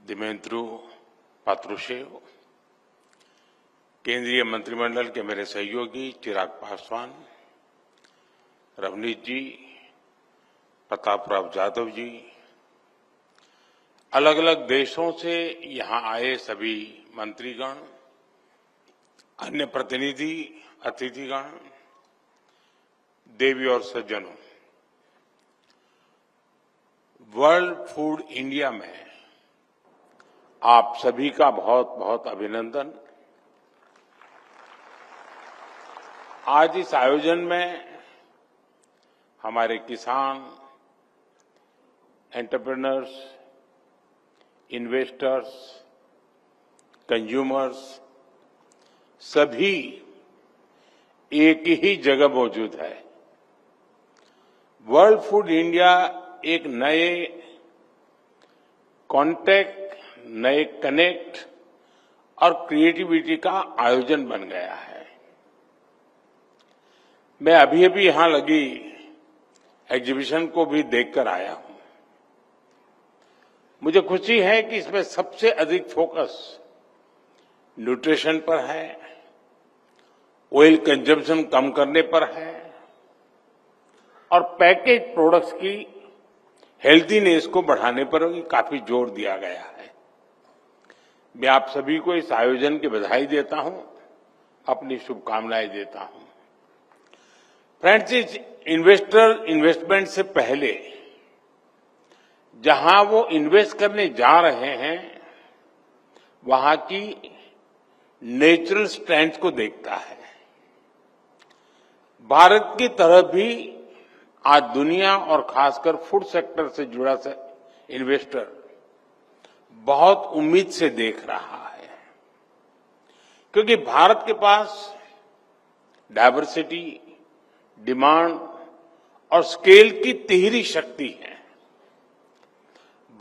दिमेंद्रू Patrushev, केंद्रीय मंत्रिमंडल के मेरे सहयोगी चिराग पासवान, रवनीत जी, प्रतापराव जाधव जी, अलग अलग देशों से यहां आए सभी मंत्रीगण, अन्य प्रतिनिधि, अतिथिगण, देवी और सज्जनों, वर्ल्ड फूड इंडिया में आप सभी का बहुत बहुत अभिनंदन। आज इस आयोजन में हमारे किसान, एंटरप्रेन्योर्स, इन्वेस्टर्स, कंज्यूमर्स सभी एक ही जगह मौजूद है। वर्ल्ड फूड इंडिया एक नए कांटेक्ट, नए कनेक्ट और क्रिएटिविटी का आयोजन बन गया है। मैं अभी अभी यहां लगी एग्जीबिशन को भी देखकर आया हूं। मुझे खुशी है कि इसमें सबसे अधिक फोकस न्यूट्रिशन पर है, ऑयल कंजम्पशन कम करने पर है और पैकेज प्रोडक्ट्स की हेल्थीनेस को बढ़ाने पर भी काफी जोर दिया गया है। मैं आप सभी को इस आयोजन की बधाई देता हूं, अपनी शुभकामनाएं देता हूं। फ्रेंड्स, इस इन्वेस्टमेंट से पहले जहां वो इन्वेस्ट करने जा रहे हैं वहां की नेचुरल स्ट्रेंथ को देखता है। भारत की तरफ भी आज दुनिया और खासकर फूड सेक्टर से जुड़ा इन्वेस्टर बहुत उम्मीद से देख रहा है, क्योंकि भारत के पास डायवर्सिटी, डिमांड और स्केल की तिहरी शक्ति है।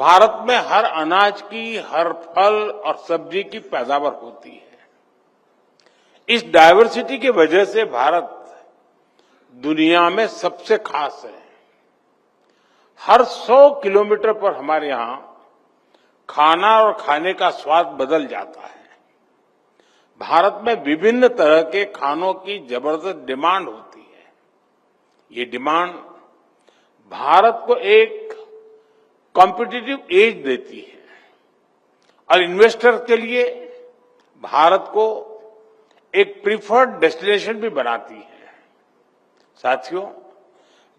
भारत में हर अनाज की, हर फल और सब्जी की पैदावार होती है। इस डायवर्सिटी की वजह से भारत दुनिया में सबसे खास है। हर 100 किलोमीटर पर हमारे यहां खाना और खाने का स्वाद बदल जाता है। भारत में विभिन्न तरह के खानों की जबरदस्त डिमांड होती है। ये डिमांड भारत को एक कॉम्पिटिटिव एज देती है और इन्वेस्टर के लिए भारत को एक प्रीफर्ड डेस्टिनेशन भी बनाती है। साथियों,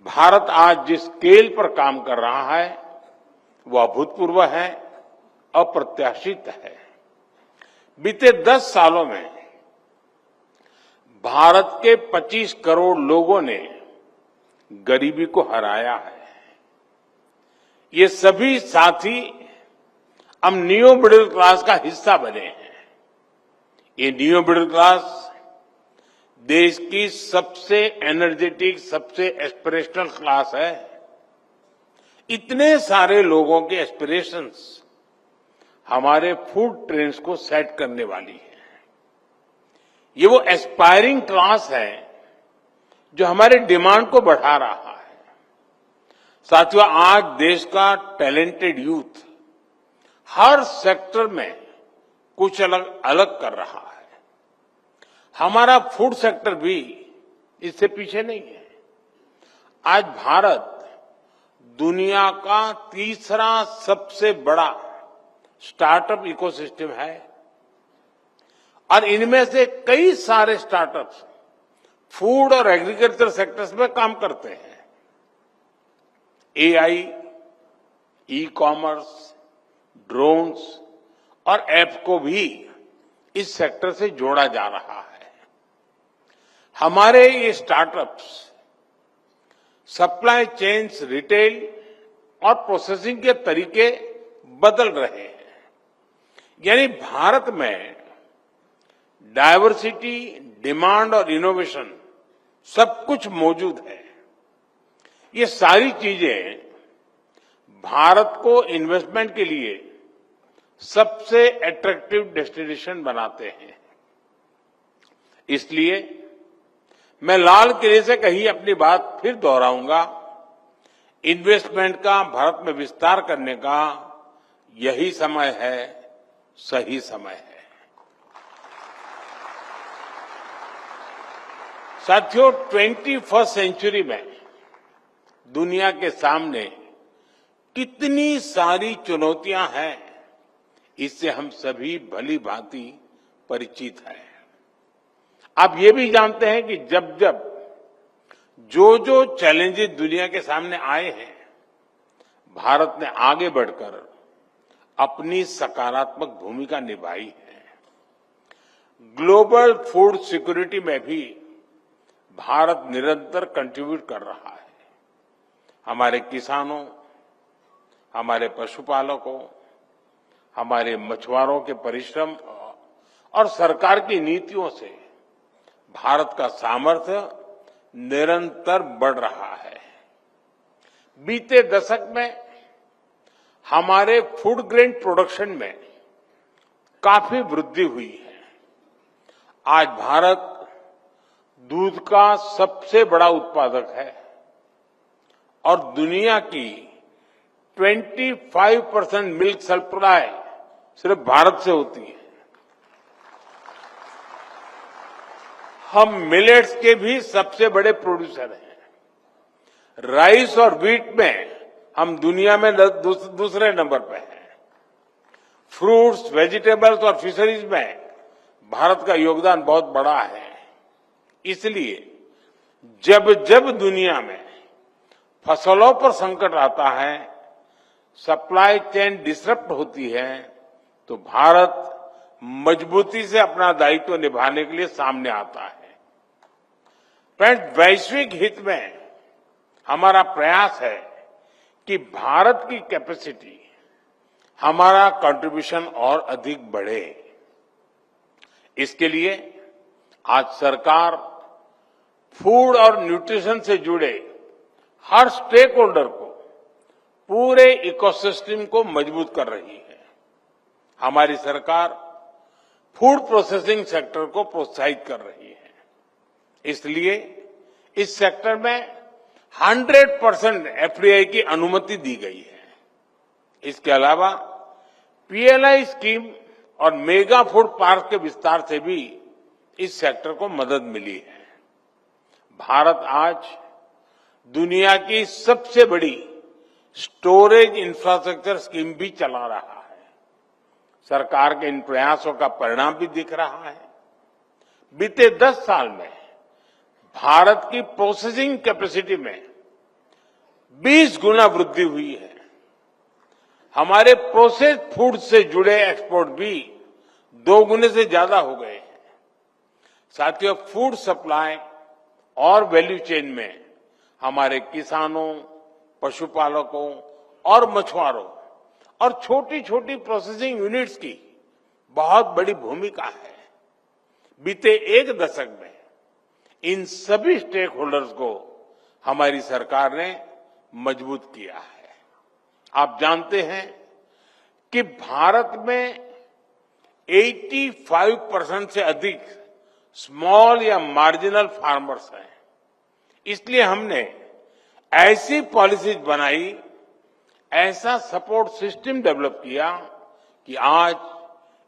भारत आज जिस स्केल पर काम कर रहा है वो अभूतपूर्व है, अप्रत्याशित है। बीते 10 सालों में भारत के 25 करोड़ लोगों ने गरीबी को हराया है। ये सभी साथी अब नियो मिडिल क्लास का हिस्सा बने हैं। ये नियो मिडिल क्लास देश की सबसे एनर्जेटिक, सबसे एस्पिरेशनल क्लास है। इतने सारे लोगों के एस्पिरेशंस हमारे फूड ट्रेंड्स को सेट करने वाली है। ये वो एस्पायरिंग क्लास है जो हमारे डिमांड को बढ़ा रहा है। साथियों, आज देश का टैलेंटेड यूथ हर सेक्टर में कुछ अलग अलग कर रहा है। हमारा फूड सेक्टर भी इससे पीछे नहीं है। आज भारत दुनिया का तीसरा सबसे बड़ा स्टार्टअप इकोसिस्टम है और इनमें से कई सारे स्टार्टअप्स फूड और एग्रीकल्चर सेक्टर्स में काम करते हैं। एआई, ई कॉमर्स, ड्रोन्स और ऐप को भी इस सेक्टर से जोड़ा जा रहा है। हमारे ये स्टार्टअप्स सप्लाई चेन्स, रिटेल और प्रोसेसिंग के तरीके बदल रहे हैं। यानी भारत में डायवर्सिटी, डिमांड और इनोवेशन सब कुछ मौजूद है। ये सारी चीजें भारत को इन्वेस्टमेंट के लिए सबसे अट्रैक्टिव डेस्टिनेशन बनाते हैं। इसलिए मैं लाल किले से कही अपनी बात फिर दोहराऊंगा। इन्वेस्टमेंट का भारत में विस्तार करने का यही समय है, सही समय है। साथियों, 21वीं सेंचुरी में दुनिया के सामने कितनी सारी चुनौतियां हैं, इससे हम सभी भली भांति परिचित हैं। आप ये भी जानते हैं कि जब जब जो चैलेंजेस दुनिया के सामने आए हैं, भारत ने आगे बढ़कर अपनी सकारात्मक भूमिका निभाई है। ग्लोबल फूड सिक्योरिटी में भी भारत निरंतर कंट्रीब्यूट कर रहा है। हमारे किसानों, हमारे पशुपालकों, हमारे मछुआरों के परिश्रम और सरकार की नीतियों से भारत का सामर्थ्य निरंतर बढ़ रहा है। बीते दशक में हमारे फूड ग्रेन प्रोडक्शन में काफी वृद्धि हुई है। आज भारत दूध का सबसे बड़ा उत्पादक है और दुनिया की 25% मिल्क सप्लाई सिर्फ भारत से होती है। हम मिलेट्स के भी सबसे बड़े प्रोड्यूसर हैं। राइस और व्हीट में हम दुनिया में दूसरे नंबर पे हैं। फ्रूट्स, वेजिटेबल्स और फिशरीज में भारत का योगदान बहुत बड़ा है। इसलिए जब जब दुनिया में फसलों पर संकट आता है, सप्लाई चेन डिसरप्ट होती है, तो भारत मजबूती से अपना दायित्व निभाने के लिए सामने आता है। फ्रेंड्स, वैश्विक हित में हमारा प्रयास है कि भारत की कैपेसिटी, हमारा कंट्रीब्यूशन और अधिक बढ़े। इसके लिए आज सरकार फूड और न्यूट्रिशन से जुड़े हर स्टेक होल्डर को, पूरे इकोसिस्टम को मजबूत कर रही है। हमारी सरकार फूड प्रोसेसिंग सेक्टर को प्रोत्साहित कर रही है। इसलिए इस सेक्टर में 100% एफडीआई की अनुमति दी गई है। इसके अलावा पीएलआई स्कीम और मेगा फूड पार्क के विस्तार से भी इस सेक्टर को मदद मिली है। भारत आज दुनिया की सबसे बड़ी स्टोरेज इंफ्रास्ट्रक्चर स्कीम भी चला रहा है। सरकार के इन प्रयासों का परिणाम भी दिख रहा है। बीते 10 साल में भारत की प्रोसेसिंग कैपेसिटी में 20 गुना वृद्धि हुई है। हमारे प्रोसेस्ड फूड से जुड़े एक्सपोर्ट भी 2 गुने से ज्यादा हो गए हैं। साथियों, फूड सप्लाई और वैल्यू चेन में हमारे किसानों, पशुपालकों और मछुआरों और छोटी छोटी प्रोसेसिंग यूनिट्स की बहुत बड़ी भूमिका है। बीते एक दशक में इन सभी स्टेक होल्डर्स को हमारी सरकार ने मजबूत किया है। आप जानते हैं कि भारत में 85% से अधिक स्मॉल या मार्जिनल फार्मर्स हैं। इसलिए हमने ऐसी पॉलिसीज बनाई, ऐसा सपोर्ट सिस्टम डेवलप किया कि आज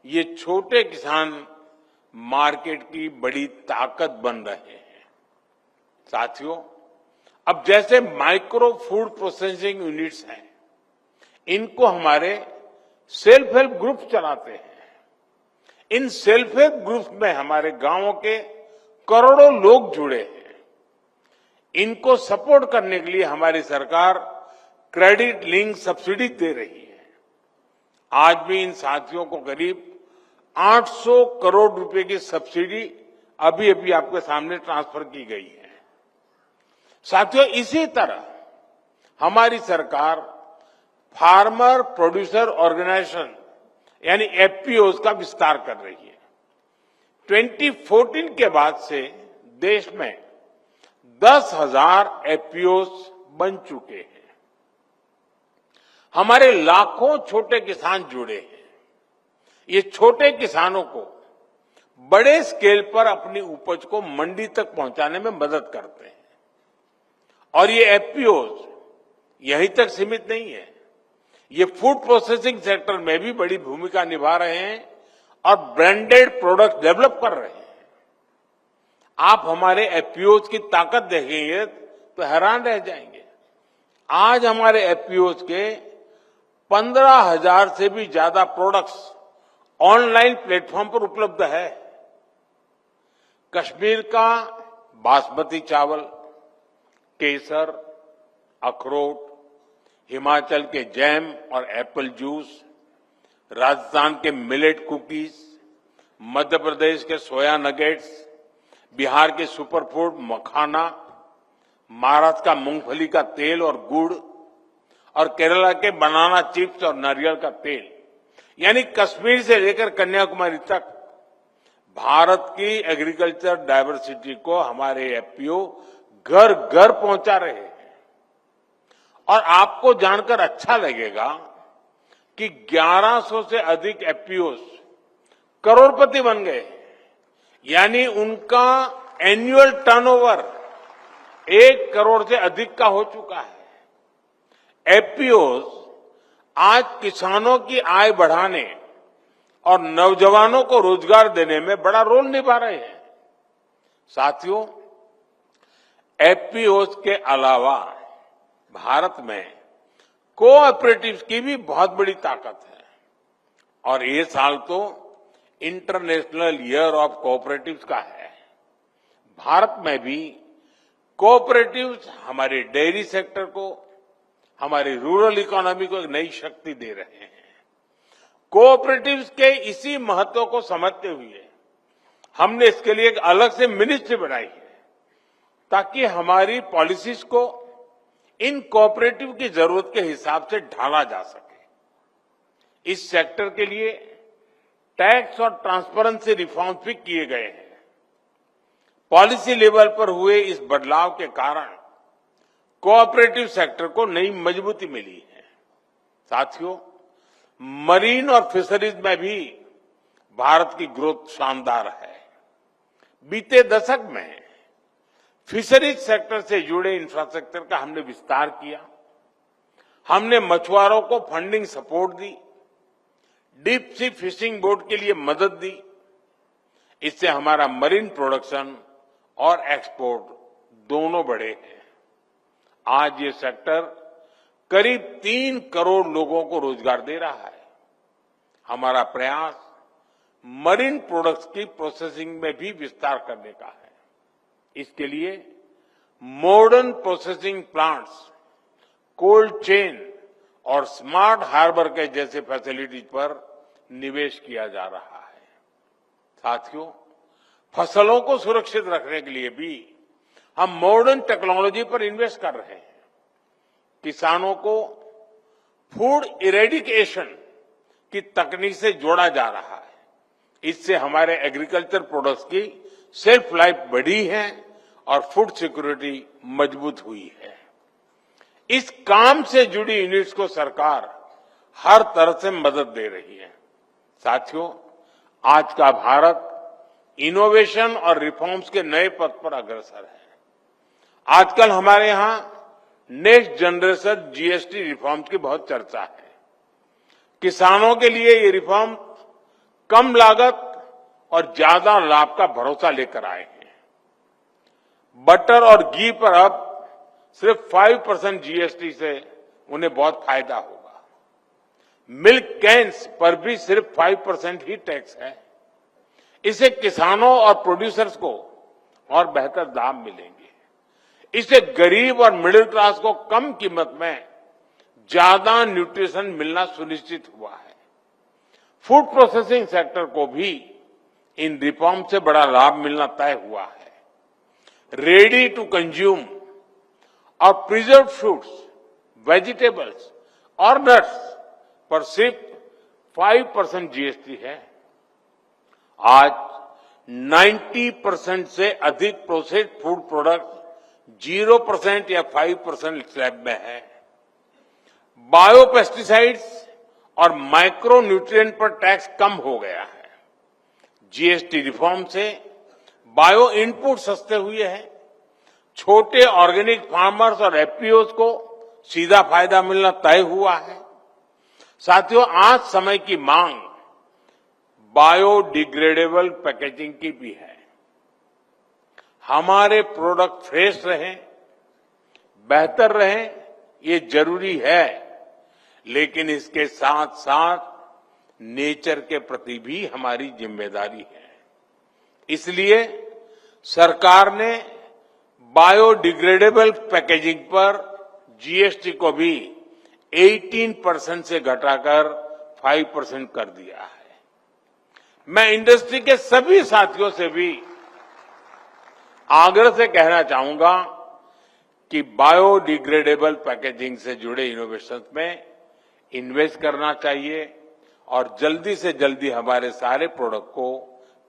ये छोटे किसान मार्केट की बड़ी ताकत बन रहे हैं। साथियों, अब जैसे माइक्रो फूड प्रोसेसिंग यूनिट्स हैं, इनको हमारे सेल्फ हेल्प ग्रुप चलाते हैं। इन सेल्फ हेल्प ग्रुप में हमारे गांवों के करोड़ों लोग जुड़े हैं। इनको सपोर्ट करने के लिए हमारी सरकार क्रेडिट लिंक सब्सिडी दे रही है। आज भी इन साथियों को करीब 800 करोड़ रुपए की सब्सिडी अभी अभी आपके सामने ट्रांसफर की गई है। साथियों, इसी तरह हमारी सरकार फार्मर प्रोड्यूसर ऑर्गेनाइजेशन यानी एफपीओज का विस्तार कर रही है। 2014 के बाद से देश में 10,000 एफपीओज बन चुके हैं। हमारे लाखों छोटे किसान जुड़े हैं। ये छोटे किसानों को बड़े स्केल पर अपनी उपज को मंडी तक पहुंचाने में मदद करते हैं। और ये एफपीओज यहीं तक सीमित नहीं है। ये फूड प्रोसेसिंग सेक्टर में भी बड़ी भूमिका निभा रहे हैं और ब्रांडेड प्रोडक्ट डेवलप कर रहे हैं। आप हमारे एफपीओज की ताकत देखेंगे तो हैरान रह जाएंगे। आज हमारे एफपीओज के 15,000 से भी ज्यादा प्रोडक्ट्स ऑनलाइन प्लेटफॉर्म पर उपलब्ध है। कश्मीर का बासमती चावल, केसर, अखरोट, हिमाचल के जैम और एप्पल जूस, राजस्थान के मिलेट कुकीज, मध्य प्रदेश के सोया नगेट्स, बिहार के सुपरफूड मखाना, महाराष्ट्र का मूंगफली का तेल और गुड़ और केरला के बनाना चिप्स और नारियल का तेल, यानी कश्मीर से लेकर कन्याकुमारी तक भारत की एग्रीकल्चर डायवर्सिटी को हमारे एफपीओ घर घर पहुंचा रहे हैं। और आपको जानकर अच्छा लगेगा कि 1100 से अधिक एफपीओ करोड़पति बन गए, यानी उनका एनुअल टर्नओवर 1 करोड़ से अधिक का हो चुका है। एफपीओ आज किसानों की आय बढ़ाने और नौजवानों को रोजगार देने में बड़ा रोल निभा रहे हैं। साथियों, एफपीओ के अलावा भारत में कोऑपरेटिव्स की भी बहुत बड़ी ताकत है और ये साल तो इंटरनेशनल ईयर ऑफ कोऑपरेटिव्स का है। भारत में भी कोऑपरेटिव्स हमारे डेयरी सेक्टर को, हमारी रूरल इकोनॉमी को एक नई शक्ति दे रहे हैं। कोऑपरेटिव्स के इसी महत्व को समझते हुए हमने इसके लिए एक अलग से मिनिस्ट्री बनाई है ताकि हमारी पॉलिसीज को इन कोऑपरेटिव की जरूरत के हिसाब से ढाला जा सके। इस सेक्टर के लिए टैक्स और ट्रांसपेरेंसी रिफॉर्म्स भी किए गए हैं। पॉलिसी लेवल पर हुए इस बदलाव के कारण कोऑपरेटिव सेक्टर को नई मजबूती मिली है। साथियों, मरीन और फिशरीज में भी भारत की ग्रोथ शानदार है। बीते दशक में फिशरीज सेक्टर से जुड़े इंफ्रास्ट्रक्चर का हमने विस्तार किया। हमने मछुआरों को फंडिंग सपोर्ट दी, डीप सी फिशिंग बोट के लिए मदद दी। इससे हमारा मरीन प्रोडक्शन और एक्सपोर्ट दोनों बढ़े हैं। आज ये सेक्टर करीब 3 करोड़ लोगों को रोजगार दे रहा है। हमारा प्रयास मरीन प्रोडक्ट्स की प्रोसेसिंग में भी विस्तार करने का है। इसके लिए modern processing plants, cold chain और स्मार्ट हार्बर के जैसे फैसिलिटीज पर निवेश किया जा रहा है। साथियों, फसलों को सुरक्षित रखने के लिए भी हम मॉडर्न टेक्नोलॉजी पर इन्वेस्ट कर रहे हैं। किसानों को फूड इरेडिकेशन की तकनीक से जोड़ा जा रहा है। इससे हमारे एग्रीकल्चर प्रोडक्ट्स की शेल्फ लाइफ बढ़ी है और फूड सिक्योरिटी मजबूत हुई है। इस काम से जुड़ी यूनिट्स को सरकार हर तरह से मदद दे रही है। साथियों, आज का भारत इनोवेशन और रिफॉर्म्स के नए पथ पर अग्रसर है। आजकल हमारे यहां नेक्स्ट जनरेशन जीएसटी रिफॉर्म्स की बहुत चर्चा है। किसानों के लिए ये रिफॉर्म कम लागत और ज्यादा लाभ का भरोसा लेकर आए हैं। बटर और घी पर अब सिर्फ 5% जीएसटी से उन्हें बहुत फायदा होगा। मिल्क कैन्स पर भी सिर्फ 5% ही टैक्स है। इससे किसानों और प्रोड्यूसर्स को और बेहतर दाम मिलेंगे। इससे गरीब और मिडिल क्लास को कम कीमत में ज्यादा न्यूट्रिशन मिलना सुनिश्चित हुआ है। फूड प्रोसेसिंग सेक्टर को भी इन रिफॉर्म से बड़ा लाभ मिलना तय हुआ है। रेडी टू कंज्यूम और प्रिजर्व फ्रूट्स, वेजिटेबल्स और नट्स पर सिर्फ 5% जीएसटी है। आज 90% से अधिक प्रोसेस्ड फूड प्रोडक्ट 0% या 5% स्लैब में है। बायोपेस्टिसाइड्स और माइक्रो न्यूट्रिएंट पर टैक्स कम हो गया है। जीएसटी रिफॉर्म से बायो इनपुट सस्ते हुए हैं। छोटे ऑर्गेनिक फार्मर्स और एफपीओज को सीधा फायदा मिलना तय हुआ है। साथियों, आज समय की मांग बायोडिग्रेडेबल पैकेजिंग की भी है। हमारे प्रोडक्ट फ्रेश रहें, बेहतर रहें, ये जरूरी है, लेकिन इसके साथ साथ नेचर के प्रति भी हमारी जिम्मेदारी है। इसलिए सरकार ने बायोडिग्रेडेबल पैकेजिंग पर जीएसटी को भी 18% से घटाकर 5% कर दिया है। मैं इंडस्ट्री के सभी साथियों से भी आग्रह से कहना चाहूंगा कि बायोडिग्रेडेबल पैकेजिंग से जुड़े इनोवेशन में इन्वेस्ट करना चाहिए और जल्दी से जल्दी हमारे सारे प्रोडक्ट को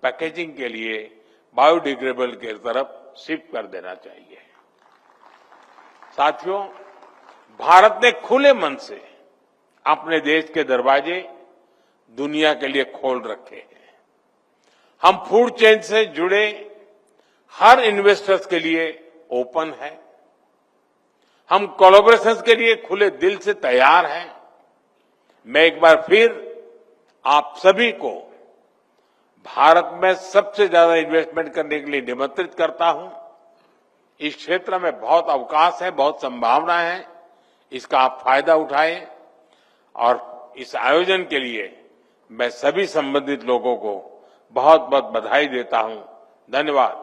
पैकेजिंग के लिए बायोडिग्रेडेबल की तरफ शिफ्ट कर देना चाहिए। साथियों, भारत ने खुले मन से अपने देश के दरवाजे दुनिया के लिए खोल रखे हैं। हम फूड चेन से जुड़े हर इन्वेस्टर्स के लिए ओपन है। हम कोलैबोरेशन के लिए खुले दिल से तैयार हैं। मैं एक बार फिर आप सभी को भारत में सबसे ज्यादा इन्वेस्टमेंट करने के लिए निमंत्रित करता हूं। इस क्षेत्र में बहुत अवकाश है, बहुत संभावना है। इसका आप फायदा उठाएं और इस आयोजन के लिए मैं सभी संबंधित लोगों को बहुत बहुत बधाई देता हूं। धन्यवाद।